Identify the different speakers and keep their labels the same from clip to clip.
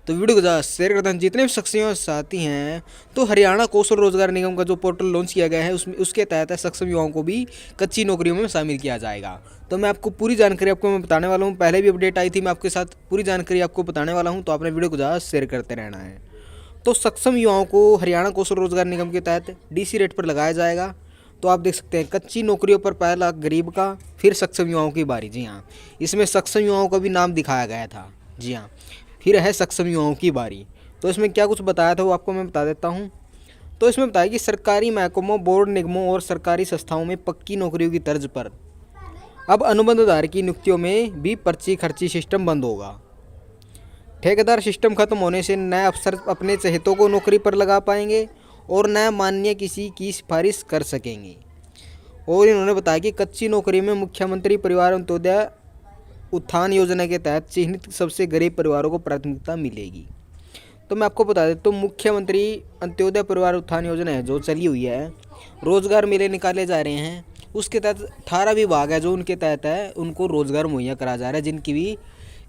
Speaker 1: तो वीडियो को ज़्यादा शेयर करते हैं। जितने भी सक्षम साथी हैं, तो हरियाणा कौशल रोजगार निगम का जो पोर्टल लॉन्च किया गया है उसमें उसके तहत सक्षम युवाओं को भी कच्ची नौकरियों में शामिल किया जाएगा। तो मैं आपको पूरी जानकारी आपको मैं बताने वाला हूँ। पहले भी अपडेट आई थी, मैं आपके साथ पूरी जानकारी आपको बताने वाला हूँ, तो आपने वीडियो को ज़्यादा शेयर करते रहना है। तो सक्षम युवाओं को हरियाणा कौशल रोजगार निगम के तहत डीसी रेट पर लगाया जाएगा। तो आप देख सकते हैं कच्ची नौकरियों पर पहला गरीब का, फिर सक्षम युवाओं की बारी। जी हाँ, इसमें सक्षम युवाओं का भी नाम दिखाया गया था। जी हाँ, फिर है सक्षम युवाओं की बारी। तो इसमें क्या कुछ बताया था वो आपको मैं बता देता हूँ। तो इसमें बताया कि सरकारी महकमों, बोर्ड निगमों और सरकारी संस्थाओं में पक्की नौकरियों की तर्ज पर अब अनुबंधधारक की नियुक्तियों में भी पर्ची खर्ची सिस्टम बंद होगा। ठेकेदार सिस्टम खत्म होने से नए अफसर अपने चहेतों को नौकरी पर लगा पाएंगे और नए माननीय किसी की सिफारिश कर सकेंगे। और इन्होंने बताया कि कच्ची नौकरी में मुख्यमंत्री परिवार अंत्योदय उत्थान योजना के तहत चिन्हित सबसे गरीब परिवारों को प्राथमिकता मिलेगी। तो मैं आपको बता देता हूँ, मुख्यमंत्री अंत्योदय परिवार उत्थान योजना है जो चली हुई है, रोजगार मेले निकाले जा रहे हैं। उसके तहत 18 विभाग है जो उनके तहत है, उनको रोजगार मुहैया करा जा रहा है, जिनकी भी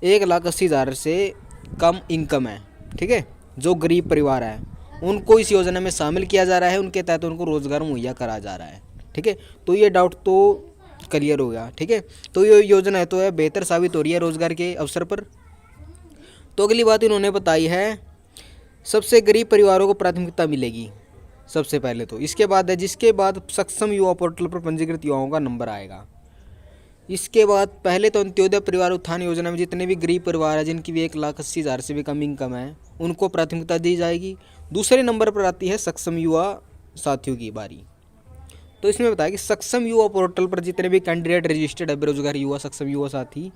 Speaker 1: 1,80,000 से कम इनकम है। ठीक है, जो गरीब परिवार है उनको इस योजना में शामिल किया जा रहा है, उनके तहत उनको रोजगार मुहैया करा जा रहा है। ठीक है, तो ये डाउट तो क्लियर हो गया। ठीक है, तो ये योजना है तो है बेहतर साबित हो रही है रोजगार के अवसर पर। तो अगली बात इन्होंने बताई है, सबसे गरीब परिवारों को प्राथमिकता मिलेगी सबसे पहले। तो इसके बाद है, जिसके बाद सक्षम युवा पोर्टल पर पंजीकृत युवाओं का नंबर आएगा। इसके बाद पहले तो अंत्योदय परिवार उत्थान योजना में जितने भी गरीब परिवार हैं जिनकी भी 1,80,000 से भी कम इनकम है उनको प्राथमिकता दी जाएगी। दूसरे नंबर पर आती है सक्षम युवा साथियों की बारी। तो इसमें बताया कि सक्षम युवा पोर्टल पर जितने भी कैंडिडेट रजिस्टर्ड है बेरोजगार युवा, सक्षम युवा साथी,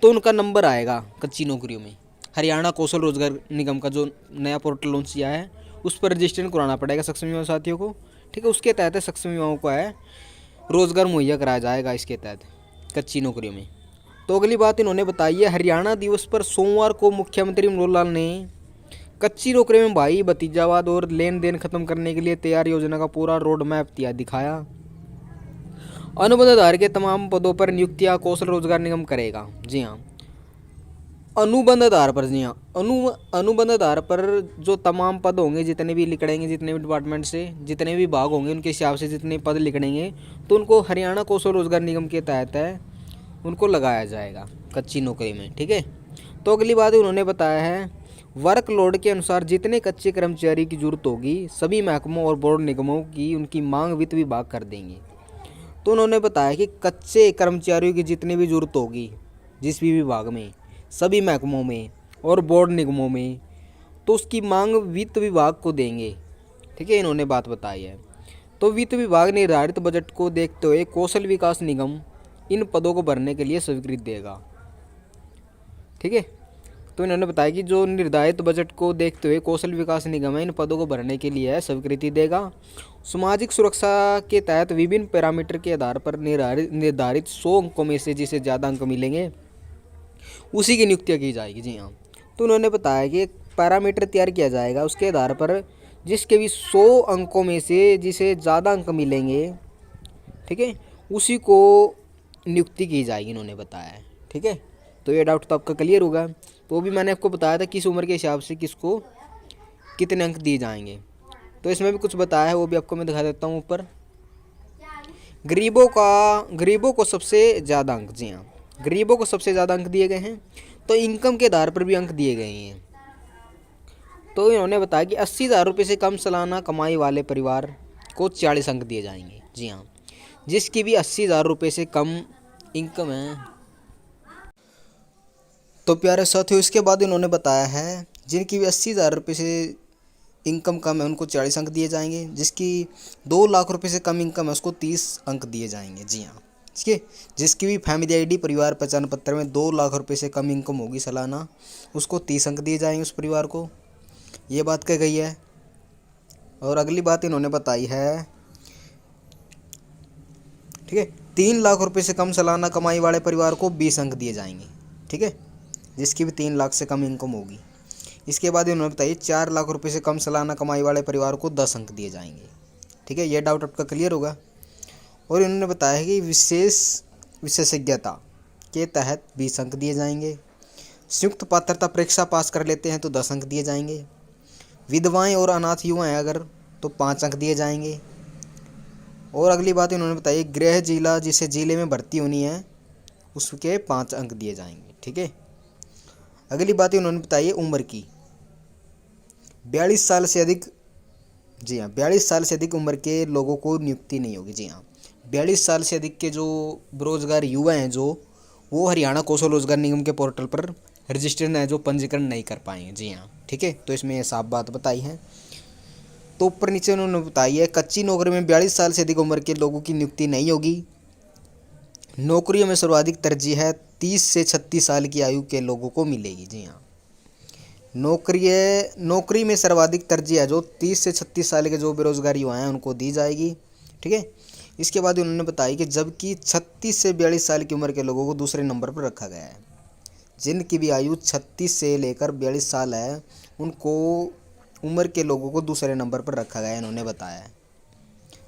Speaker 1: तो उनका नंबर आएगा कच्ची नौकरियों में। हरियाणा कौशल रोजगार निगम का जो नया पोर्टल लॉन्च किया है उस पर रजिस्ट्रेशन कराना पड़ेगा सक्षम युवा साथियों को। ठीक है, उसके तहत सक्षम युवाओं को है रोजगार मुहैया कराया जाएगा इसके तहत कच्ची नौकरियों में। तो अगली बात इन्होंने बताई है, हरियाणा दिवस पर सोमवार को मुख्यमंत्री मनोहर लाल ने कच्ची नौकरी में भाई भतीजावाद और लेन देन खत्म करने के लिए तैयार योजना का पूरा रोड मैप दिखाया। अनुबंधधारक के तमाम पदों पर नियुक्तियां कौशल रोजगार निगम करेगा। जी हाँ, अनुबंध आधार पर। जी हाँ, अनुबंध आधार पर जो तमाम पद होंगे जितने भी लिखड़ेंगे, जितने भी डिपार्टमेंट से जितने भी भाग होंगे उनके हिसाब से जितने पद लिखड़ेंगे तो उनको हरियाणा कौशल रोजगार निगम के तहत है उनको लगाया जाएगा कच्ची नौकरी में। ठीक है, तो अगली बात उन्होंने बताया है, वर्कलोड के अनुसार जितने कच्चे कर्मचारी की जरूरत होगी सभी महकमों और बोर्ड निगमों की उनकी मांग वित्त विभाग कर देंगे। तो उन्होंने बताया कि कच्चे कर्मचारियों की जितनी भी जरूरत होगी जिस भी विभाग में, सभी महकमों में और बोर्ड निगमों में, तो उसकी मांग वित्त विभाग को देंगे। ठीक है, इन्होंने बात बताई है। तो वित्त विभाग निर्धारित बजट को देखते हुए कौशल विकास निगम इन पदों को भरने के लिए स्वीकृति देगा। ठीक है, तो इन्होंने बताया कि जो निर्धारित बजट को देखते हुए कौशल विकास निगम है इन पदों को भरने के लिए स्वीकृति देगा। सामाजिक सुरक्षा के तहत विभिन्न पैरामीटर के आधार पर निर्धारित 100 अंकों में से जिसे ज़्यादा अंक मिलेंगे उसी की नियुक्तियाँ की जाएगी। जी हाँ, तो उन्होंने बताया कि एक पैरामीटर तैयार किया जाएगा, उसके आधार पर जिसके भी 100 अंकों में से जिसे ज़्यादा अंक मिलेंगे, ठीक है, उसी को नियुक्ति की जाएगी, इन्होंने बताया है। ठीक है, तो ये डाउट तो आपका क्लियर होगा। तो भी मैंने आपको बताया था किस उम्र के हिसाब से किसको कितने अंक दिए जाएंगे। तो इसमें भी कुछ बताया है, वो भी आपको मैं दिखा देता हूँ ऊपर। गरीबों को सबसे ज़्यादा अंक, जी हाँ, गरीबों को सबसे ज़्यादा अंक दिए गए हैं। तो इनकम के आधार पर भी अंक दिए गए हैं। तो इन्होंने बताया कि 80,000 रुपये से कम सालाना कमाई वाले परिवार को 40 अंक दिए जाएंगे। जी हाँ, जिसकी भी 80,000 रुपये से कम इनकम है। तो प्यारे साथियों, इसके बाद इन्होंने बताया है जिनकी भी 80,000 रुपये से इनकम कम है उनको 40 अंक दिए जाएंगे, जिसकी 2 लाख रुपये से कम इनकम है उसको 30 अंक दिए जाएंगे। जी हाँ, ठीक है, जिसकी भी फैमिली आईडी परिवार पहचान पत्र में 2 लाख रुपये से कम इनकम होगी सालाना उसको 30 अंक दिए जाएंगे उस परिवार को। ये बात कही गई है। और अगली बात इन्होंने बताई है, ठीक है, 3 लाख रुपये से कम सालाना कमाई वाले परिवार को 20 अंक दिए जाएंगे। ठीक है, जिसकी भी 3 लाख से कम इनकम होगी। इसके बाद इन्होंने बताया 4 लाख रुपये से कम सालाना कमाई वाले परिवार को 10 अंक दिए जाएंगे। ठीक है, यह डाउट आपका क्लियर होगा। और इन्होंने बताया कि विशेषज्ञता के तहत 20 अंक दिए जाएंगे। संयुक्त पात्रता परीक्षा पास कर लेते हैं तो 10 अंक दिए जाएंगे। विधवाएं और अनाथ युवा हैं अगर तो 5 अंक दिए जाएंगे। और अगली बात इन्होंने बताई, गृह जिला जिसे जिले में भर्ती होनी है उसके 5 अंक दिए जाएंगे। ठीक है। अगली बात इन्होंने बताई है उम्र की, 42 साल से अधिक, जी हाँ 42 साल से अधिक उम्र के लोगों को नियुक्ति नहीं होगी। जी हाँ 42 साल से अधिक के जो बेरोजगार युवा हैं जो वो हरियाणा कौशल रोजगार निगम के पोर्टल पर रजिस्ट्रेशन है जो पंजीकरण नहीं कर पाएंगे। जी हाँ ठीक है। तो इसमें साफ बात बताई है। तो ऊपर नीचे उन्होंने बताई है, कच्ची नौकरी में 42 साल से अधिक उम्र के लोगों की नियुक्ति नहीं होगी। नौकरियों में सर्वाधिक तरजीह है 30 से 36 साल की आयु के लोगों को मिलेगी। जी हाँ नौकरी में सर्वाधिक तरजीह है जो 30 से 36 साल के जो बेरोजगार युवा हैं उनको दी जाएगी। ठीक है। इसके बाद उन्होंने बताया कि जबकि 36 से 42 साल की उम्र के लोगों को दूसरे नंबर पर रखा गया है। जिनकी भी आयु 36 से लेकर 42 साल है उनको उम्र के लोगों को दूसरे नंबर पर रखा गया है, इन्होंने बताया।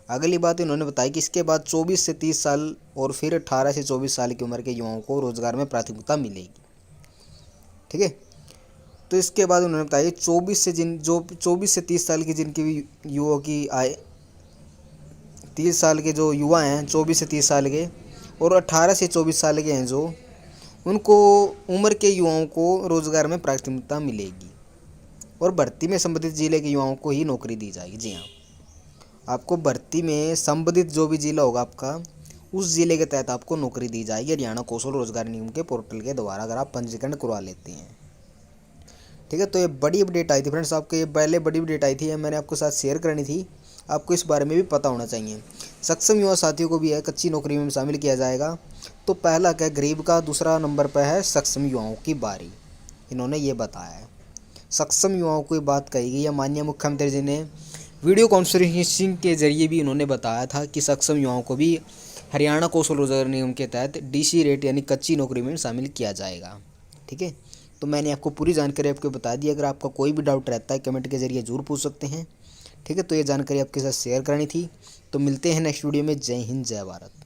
Speaker 1: अगली बात इन्होंने बताई कि इसके बाद 24 से 30 साल और फिर 18 से 24 साल की उम्र के युवाओं को रोजगार में प्राथमिकता मिलेगी। ठीक है। तो इसके बाद उन्होंने बताया 24 से 30 साल की जिनकी भी युवाओं की आय 30 साल के जो युवा हैं 24 से 30 साल के और 18 से 24 साल के हैं जो उनको उम्र के युवाओं को रोजगार में प्राथमिकता मिलेगी और भर्ती में संबंधित जिले के युवाओं को ही नौकरी दी जाएगी। जी हाँ आपको भर्ती में संबंधित जो भी जिला होगा आपका उस जिले के तहत आपको नौकरी दी जाएगी हरियाणा कौशल रोजगार निगम के पोर्टल के द्वारा अगर आप पंजीकरण करवा लेते हैं। ठीक है। तो ये बड़ी अपडेट आई थी फ्रेंड्स, आपको ये पहले बड़ी अपडेट आई थी, मैंने आपको साथ शेयर करनी थी, आपको इस बारे में भी पता होना चाहिए। सक्षम युवा साथियों को भी है कच्ची नौकरी में शामिल किया जाएगा। तो पहला क्या गरीब का, दूसरा नंबर पर है सक्षम युवाओं की बारी, इन्होंने ये बताया है। सक्षम युवाओं को ये बात कही गई है। माननीय मुख्यमंत्री जी ने वीडियो कॉन्फ्रेंसिंग के जरिए भी इन्होंने बताया था कि सक्षम युवाओं को भी हरियाणा कौशल रोजगार निगम के तहत DC रेट यानी कच्ची नौकरी में शामिल किया जाएगा। ठीक है। तो मैंने आपको पूरी जानकारी आपको बता दी। अगर आपका कोई भी डाउट रहता है कमेंट के जरिए ज़रूर पूछ सकते हैं। ठीक है। तो ये जानकारी आपके साथ शेयर करनी थी। तो मिलते हैं नेक्स्ट वीडियो में। जय हिंद जय भारत।